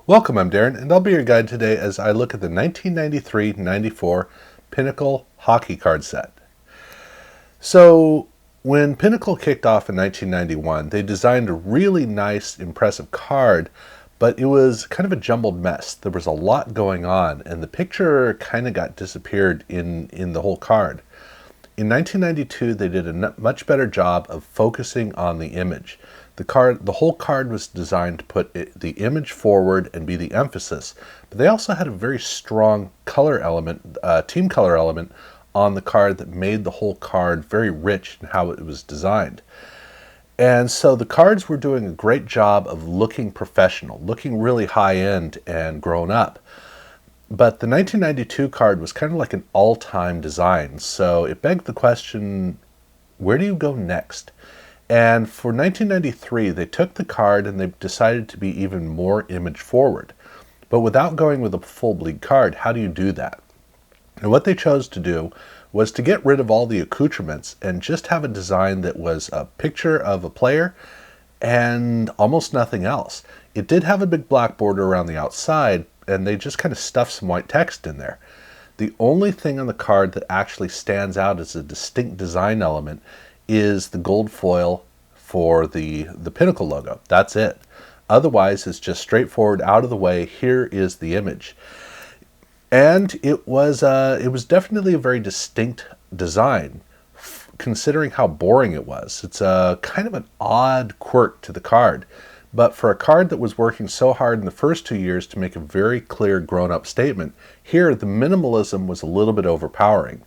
Welcome, I'm Darren, and I'll be your guide today as I look at the 1993-94 Pinnacle hockey card set. So, when Pinnacle kicked off in 1991, they designed a really nice, impressive card, but it was kind of a jumbled mess. There was a lot going on, and the picture kind of got disappeared in the whole card. In 1992, they did a much better job of focusing on the image. The whole card was designed to put the image forward and be the emphasis, but they also had a very strong color element, team color element on the card that made the whole card very rich in how it was designed. And so the cards were doing a great job of looking professional, looking really high-end and grown up. But the 1992 card was kind of like an all-time design, so it begged the question, where do you go next? And for 1993, they took the card and they decided to be even more image forward. But without going with a full bleed card, how do you do that? And what they chose to do was to get rid of all the accoutrements and just have a design that was a picture of a player and almost nothing else. It did have a big black border around the outside, and they just kind of stuffed some white text in there. The only thing on the card that actually stands out as a distinct design element is the gold foil for the Pinnacle logo. That's it. Otherwise, it's just straightforward, out of the way, here is the image. And it was definitely a very distinct design, considering how boring it was. It's a kind of an odd quirk to the card. But for a card that was working so hard in the first 2 years to make a very clear grown-up statement, here the minimalism was a little bit overpowering.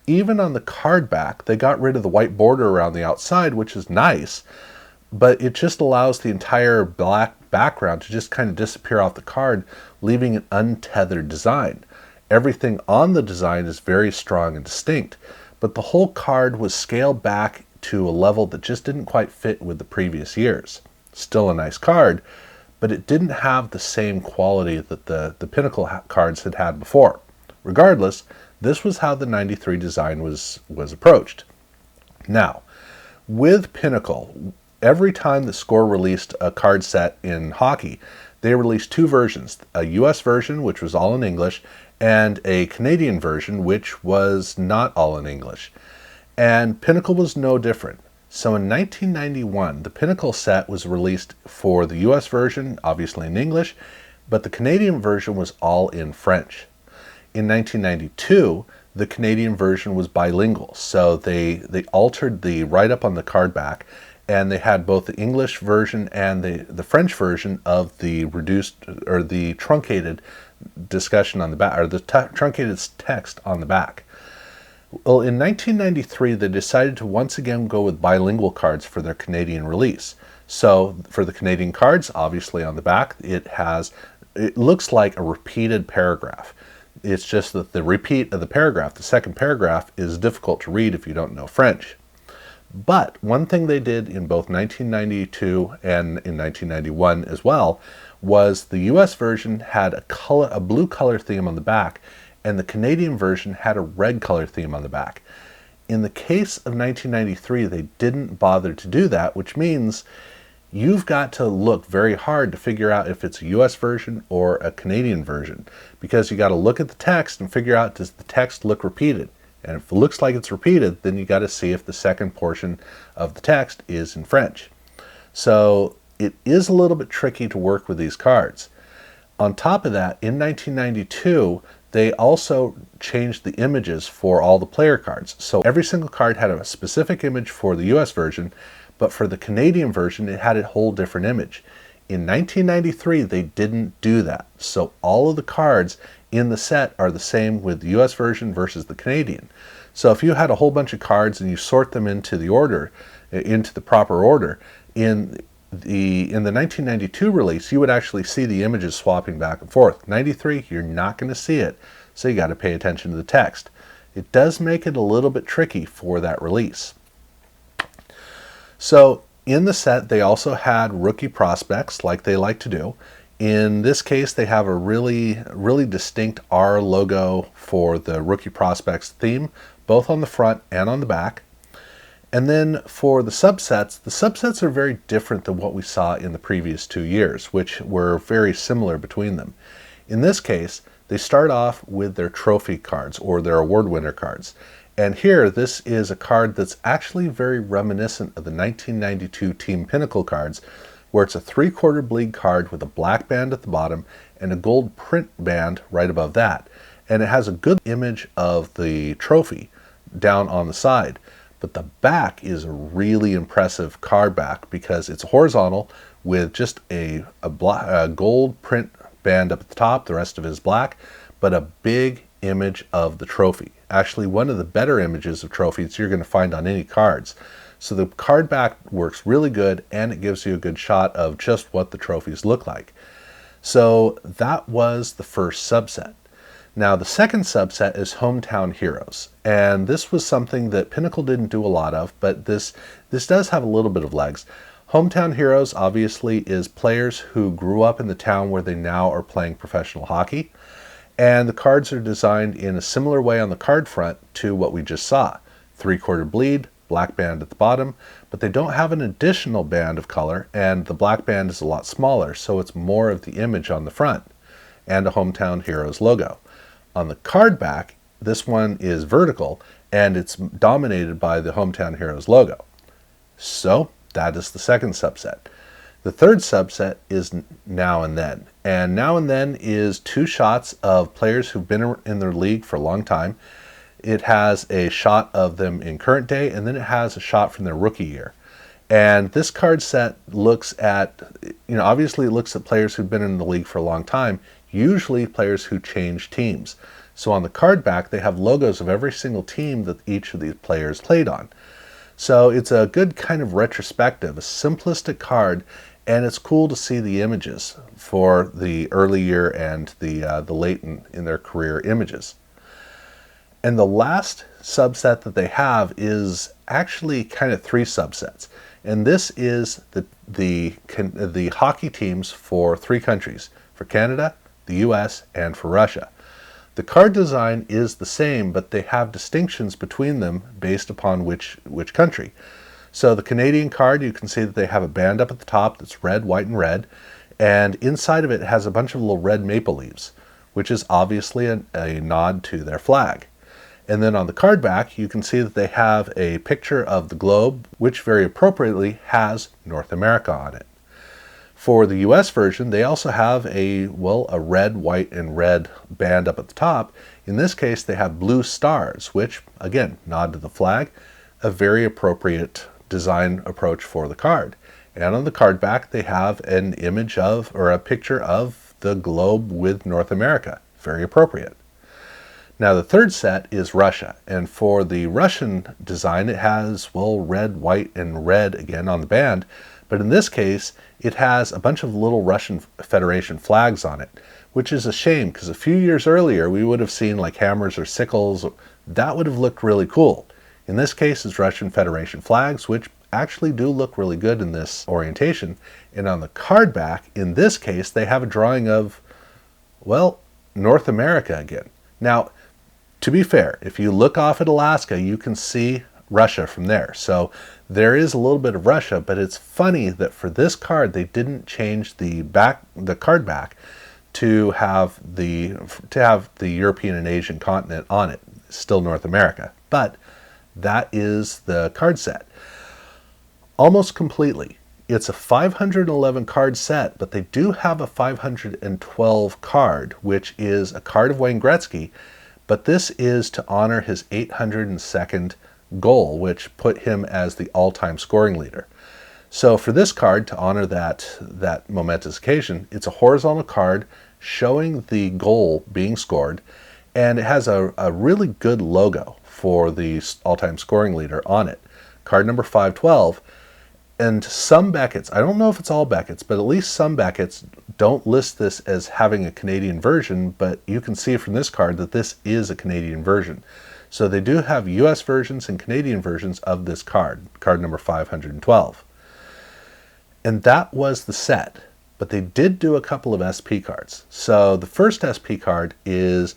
Even on the card back, they got rid of the white border around the outside, which is nice, but it just allows the entire black background to just kind of disappear off the card, leaving an untethered design. Everything on the design is very strong and distinct, but the whole card was scaled back to a level that just didn't quite fit with the previous years. Still a nice card, but it didn't have the same quality that the Pinnacle cards had had before. Regardless, this was how the 93 design was approached. Now, with Pinnacle, every time that Score released a card set in hockey, they released two versions, a US version, which was all in English, and a Canadian version, which was not all in English. And Pinnacle was no different. So in 1991, the Pinnacle set was released for the US version, obviously in English, but the Canadian version was all in French. In 1992, the Canadian version was bilingual, so they altered the write-up on the card back, and they had both the English version and the French version of the reduced or the truncated discussion on the back, or the truncated text on the back. Well, in 1993, they decided to once again go with bilingual cards for their Canadian release. So for the Canadian cards, obviously on the back, it looks like a repeated paragraph. It's just that the repeat of the paragraph, the second paragraph, is difficult to read if you don't know French. But one thing they did in both 1992 and in 1991 as well was the US version had a blue color theme on the back, and the Canadian version had a red color theme on the back. In the case of 1993, they didn't bother to do that, which means you've got to look very hard to figure out if it's a US version or a Canadian version, because you got to look at the text and figure out, does the text look repeated? And if it looks like it's repeated, then you got to see if the second portion of the text is in French. So it is a little bit tricky to work with these cards. On top of that, in 1992, they also changed the images for all the player cards. So every single card had a specific image for the US version, but for the Canadian version, it had a whole different image. In 1993, they didn't do that. So all of the cards in the set are the same with the US version versus the Canadian. So if you had a whole bunch of cards and you sort them into the proper order, in the 1992 release, you would actually see the images swapping back and forth. 93, you're not going to see it, so you got to pay attention to the text. It does make it a little bit tricky for that release. So in the set, they also had rookie prospects, like they like to do. In this case, they have a really, really distinct R logo for the rookie prospects theme, both on the front and on the back. And then for the subsets are very different than what we saw in the previous 2 years, which were very similar between them. In this case, they start off with their trophy cards or their award winner cards. And here, this is a card that's actually very reminiscent of the 1992 Team Pinnacle cards, where it's a 3/4 bleed card with a black band at the bottom and a gold print band right above that. And it has a good image of the trophy down on the side. But the back is a really impressive card back because it's horizontal with just a gold print band up at the top. The rest of it is black, but a big image of the trophy. Actually, one of the better images of trophies you're going to find on any cards. So the card back works really good, and it gives you a good shot of just what the trophies look like. So that was the first subset. Now, the second subset is Hometown Heroes, and this was something that Pinnacle didn't do a lot of, but this does have a little bit of legs. Hometown Heroes, obviously, is players who grew up in the town where they now are playing professional hockey, and the cards are designed in a similar way on the card front to what we just saw. 3/4 bleed, black band at the bottom, but they don't have an additional band of color, and the black band is a lot smaller, so it's more of the image on the front, and a Hometown Heroes logo. On the card back, this one is vertical, and it's dominated by the Hometown Heroes logo. So that is the second subset. The third subset is Now and Then. And Now and Then is 2 shots of players who've been in their league for a long time. It has a shot of them in current day, and then it has a shot from their rookie year. And this card set looks at, obviously it looks at players who've been in the league for a long time, usually players who change teams. So on the card back, they have logos of every single team that each of these players played on. So it's a good kind of retrospective, a simplistic card, and it's cool to see the images for the early year and the late in their career images. And the last subset that they have is actually kind of 3 subsets. And this is the hockey teams for 3 countries, for Canada, the US, and for Russia. The card design is the same, but they have distinctions between them based upon which country. So the Canadian card, you can see that they have a band up at the top that's red, white, and red, and inside of it has a bunch of little red maple leaves, which is obviously a nod to their flag. And then on the card back, you can see that they have a picture of the globe, which very appropriately has North America on it. For the US version, they also have a red, white, and red band up at the top. In this case, they have blue stars, which, again, nod to the flag, a very appropriate design approach for the card. And on the card back, they have an image of, or a picture of, the globe with North America. Very appropriate. Now the third set is Russia, and for the Russian design, it has, red, white, and red again on the band, but in this case, it has a bunch of little Russian Federation flags on it, which is a shame, because a few years earlier, we would have seen like hammers or sickles. That would have looked really cool. In this case, it's Russian Federation flags, which actually do look really good in this orientation. And on the card back, in this case, they have a drawing of, North America again. Now, to be fair, if you look off at Alaska, you can see Russia from there. So there is a little bit of Russia, but it's funny that for this card, they didn't change the card back to have the European and Asian continent on it. It's still North America, but that is the card set. Almost completely. It's a 511 card set, but they do have a 512 card, which is a card of Wayne Gretzky, but this is to honor his 802nd goal, which put him as the all-time scoring leader. So for this card, to honor that momentous occasion, it's a horizontal card showing the goal being scored, and it has a really good logo for the all-time scoring leader on it. Card number 512. And some Beckett's, I don't know if it's all Beckett's, but at least some Beckett's don't list this as having a Canadian version, but you can see from this card that this is a Canadian version. So they do have US versions and Canadian versions of this card number 512. And that was the set, but they did do a couple of SP cards. So the first SP card is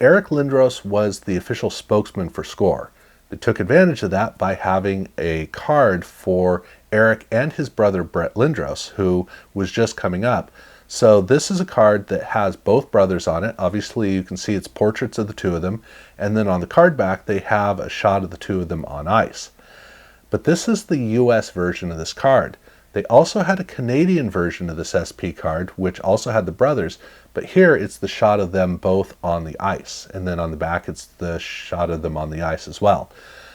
Eric Lindros was the official spokesman for SCORE. They took advantage of that by having a card for Eric and his brother Brett Lindros, who was just coming up. So this is a card that has both brothers on it. Obviously, you can see it's portraits of the two of them. And then on the card back, they have a shot of the two of them on ice. But this is the US version of this card. They also had a Canadian version of this SP card, which also had the brothers, but here it's the shot of them both on the ice. And then on the back, it's the shot of them on the ice as well.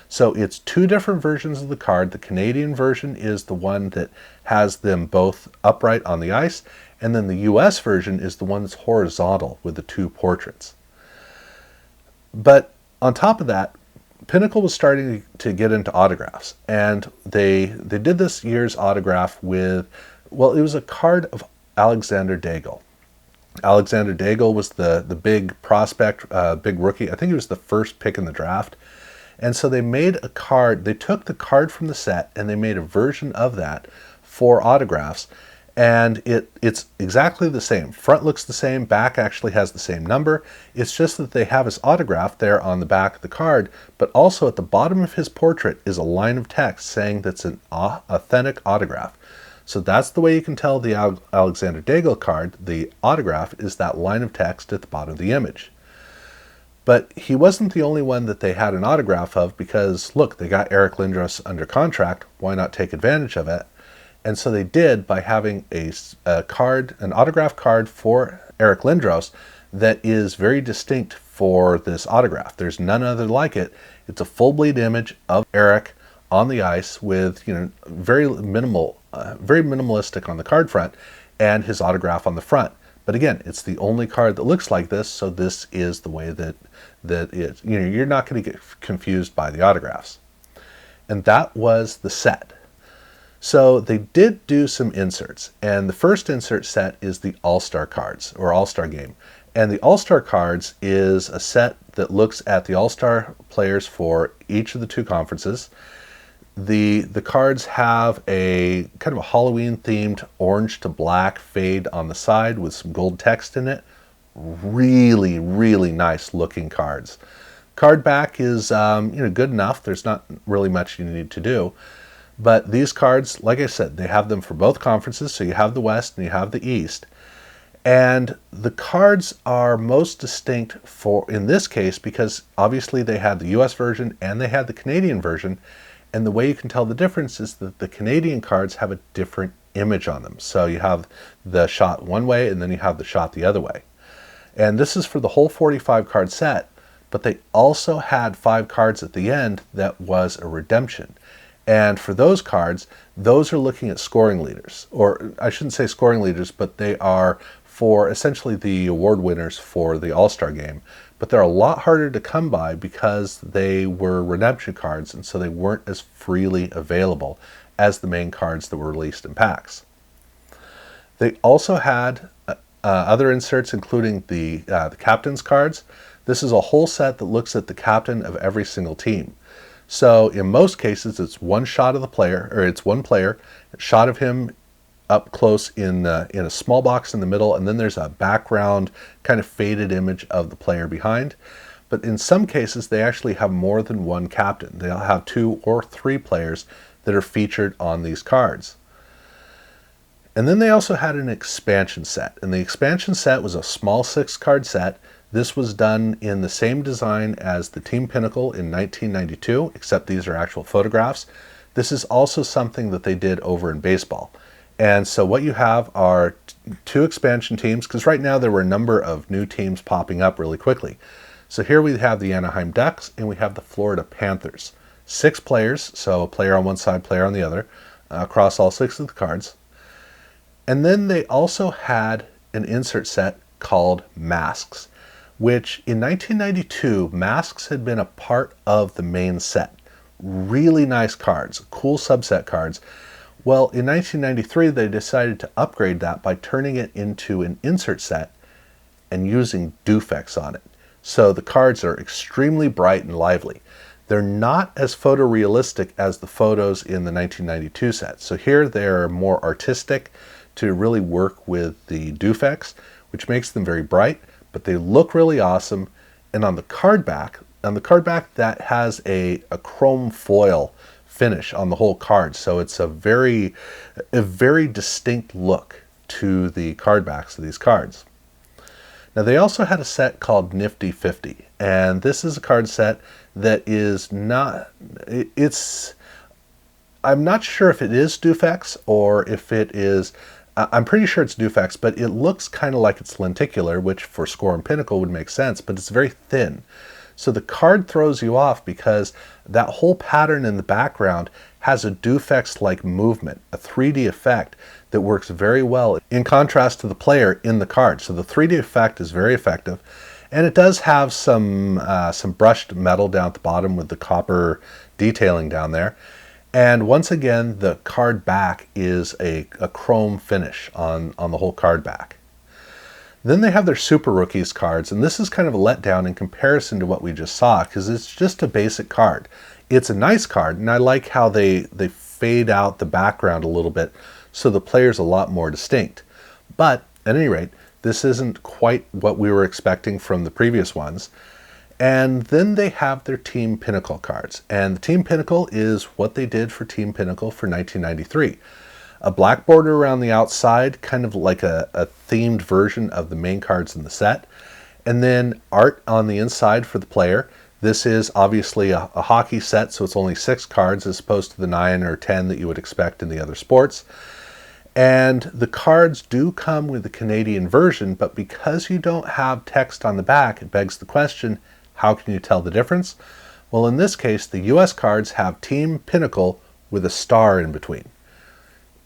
So it's two different versions of the card. The Canadian version is the one that has them both upright on the ice, and then the US version is the one that's horizontal with the two portraits. But on top of that, Pinnacle was starting to get into autographs, and they did this year's autograph with, well, it was a card of Alexander Daigle. Alexander Daigle was the big prospect, big rookie. I think he was the first pick in the draft. And so they made a card. They took the card from the set and they made a version of that for autographs. And it's exactly the same. Front looks the same, back actually has the same number. It's just that they have his autograph there on the back of the card, but also at the bottom of his portrait is a line of text saying that's an authentic autograph. So that's the way you can tell the Alexander Daigle card, the autograph, is that line of text at the bottom of the image. But he wasn't the only one that they had an autograph of, because look, they got Eric Lindros under contract. Why not take advantage of it? And so they did by having a card, an autograph card for Eric Lindros that is very distinct for this autograph. There's none other like it. It's a full bleed image of Eric on the ice with, very minimalistic on the card front, and his autograph on the front. But again, it's the only card that looks like this, so this is the way that it, you're not going to get confused by the autographs. And that was the set. So they did do some inserts, and the first insert set is the All-Star cards, or All-Star game. And the All-Star cards is a set that looks at the All-Star players for each of the two conferences. The cards have a kind of a Halloween-themed orange to black fade on the side with some gold text in it. Really, really nice looking cards. Card back is good enough. There's not really much you need to do. But these cards, like I said, they have them for both conferences. So you have the West and you have the East. And the cards are most distinct in this case because obviously they had the US version and they had the Canadian version. And the way you can tell the difference is that the Canadian cards have a different image on them. So you have the shot one way and then you have the shot the other way. And this is for the whole 45 card set, but they also had 5 cards at the end that was a redemption. And for those cards, those are looking at scoring leaders, or I shouldn't say scoring leaders, but they are for essentially the award winners for the All-Star game. But they're a lot harder to come by because they were redemption cards, and so they weren't as freely available as the main cards that were released in packs. They also had other inserts, including the captain's cards. This is a whole set that looks at the captain of every single team. So in most cases, it's one shot of the player, or it's one player, a shot of him up close in a small box in the middle, and then there's a background kind of faded image of the player behind. But in some cases, they actually have more than one captain. They'll have 2 or 3 players that are featured on these cards. And then they also had an expansion set, and the expansion set was a small 6-card set. This was done in the same design as the Team Pinnacle in 1992, except these are actual photographs. This is also something that they did over in baseball. And so what you have are 2 expansion teams, because right now there were a number of new teams popping up really quickly. So here we have the Anaheim Ducks and we have the Florida Panthers. 6 players, so a player on one side, player on the other, across all 6 of the cards. And then they also had an insert set called Masks, which in 1992, Masks had been a part of the main set. Really nice cards, cool subset cards. Well, in 1993, they decided to upgrade that by turning it into an insert set and using Dufex on it. So the cards are extremely bright and lively. They're not as photorealistic as the photos in the 1992 set. So here they're more artistic to really work with the Dufex, which makes them very bright, but they look really awesome. And on the card back, on the card back, that has a chrome foil finish on the whole card. So it's a very distinct look to the card backs of these cards. Now they also had a set called Nifty 50, and this is a card set that is not, I'm not sure if it is Dufex or if it is, I'm pretty sure it's Dufex, but it looks kind of like it's lenticular, which for Score and Pinnacle would make sense, but it's very thin. So the card throws you off because that whole pattern in the background has a Dufex-like movement, a 3D effect that works very well in contrast to the player in the card. So the 3D effect is very effective, and it does have some brushed metal down at the bottom with the copper detailing down there. And once again, the card back is a chrome finish on the whole card back. Then they have their Super Rookies cards, and this is kind of a letdown in comparison to what we just saw, because it's just a basic card. It's a nice card, and I like how they fade out the background a little bit, so the player's a lot more distinct. But, at any rate, this isn't quite what we were expecting from the previous ones. And then they have their Team Pinnacle cards, and the Team Pinnacle is what they did for Team Pinnacle for 1993. A black border around the outside, kind of like a themed version of the main cards in the set. And then art on the inside for the player. This is obviously a hockey set, so it's only 6 cards as opposed to the 9 or 10 that you would expect in the other sports. And the cards do come with the Canadian version, but because you don't have text on the back, it begs the question, how can you tell the difference? Well, in this case, the US cards have Team Pinnacle with a star in between.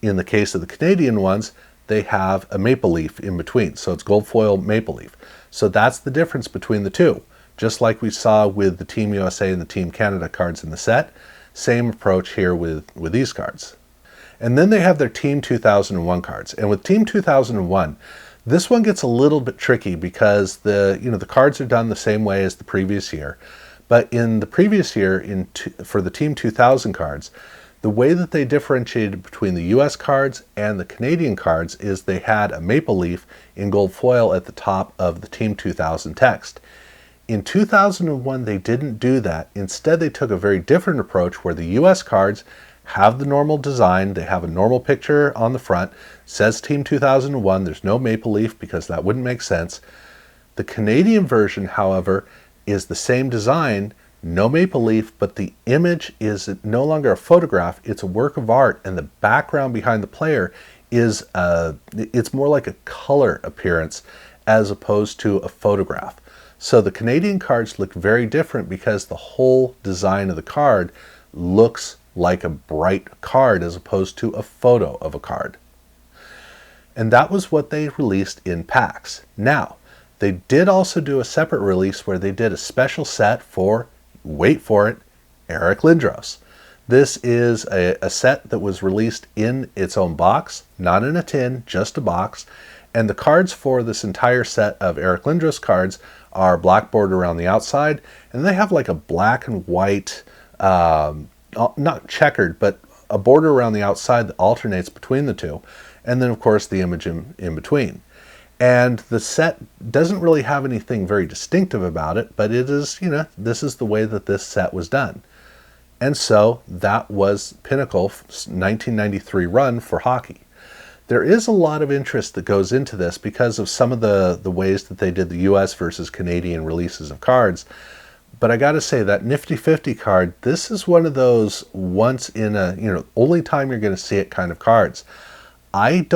In the case of the Canadian ones, they have a maple leaf in between. So it's gold foil maple leaf. So that's the difference between the two. Just like we saw with the Team USA and the Team Canada cards in the set, same approach here with these cards. And then they have their Team 2001 cards. And with Team 2001, this one gets a little bit tricky because the cards are done the same way as the previous year. But in the previous year, for the Team 2000 cards, the way that they differentiated between the US cards and the Canadian cards is they had a maple leaf in gold foil at the top of the Team 2000 text. In 2001, they didn't do that. Instead, they took a very different approach where the US cards have the normal design. They have a normal picture on the front, says Team 2001. There's no maple leaf because that wouldn't make sense. The Canadian version, however, is the same design, no maple leaf, but the image is no longer a photograph, it's a work of art, and the background behind the player is it's more like a color appearance as opposed to a photograph. So the Canadian cards look very different because the whole design of the card looks like a bright card as opposed to a photo of a card. And that was what they released in packs. Now, they did also do a separate release where they did a special set for, wait for it, Eric Lindros. This is a set that was released in its own box, not in a tin, just a box. And the cards for this entire set of Eric Lindros cards are black border around the outside, and they have like a black and white, not checkered, but a border around the outside that alternates between the two. And then, of course, the image in between. And the set doesn't really have anything very distinctive about it, but it is, this is the way that this set was done. And so that was Pinnacle's 1993 run for hockey. There is a lot of interest that goes into this because of some of the ways that they did the US versus Canadian releases of cards. But I got to say that Nifty 50 card, this is one of those once in a, only time you're going to see it kind of cards. I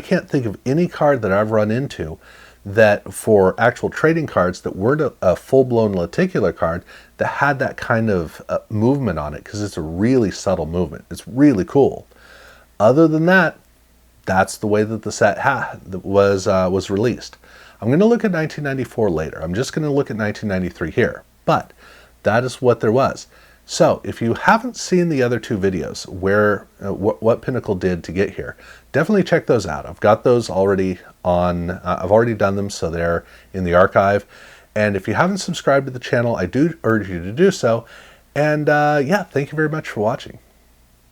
can't think of any card that I've run into that for actual trading cards that weren't a full-blown lenticular card that had that kind of movement on it, because it's a really subtle movement. It's really cool. Other than that, that's the way that the set was released. I'm going to look at 1994 later. I'm just going to look at 1993 here, but that is what there was. So if you haven't seen the other two videos where what Pinnacle did to get here, definitely check those out. I've got those already on, I've already done them, so they're in the archive. And if you haven't subscribed to the channel, I do urge you to do so. And yeah, thank you very much for watching.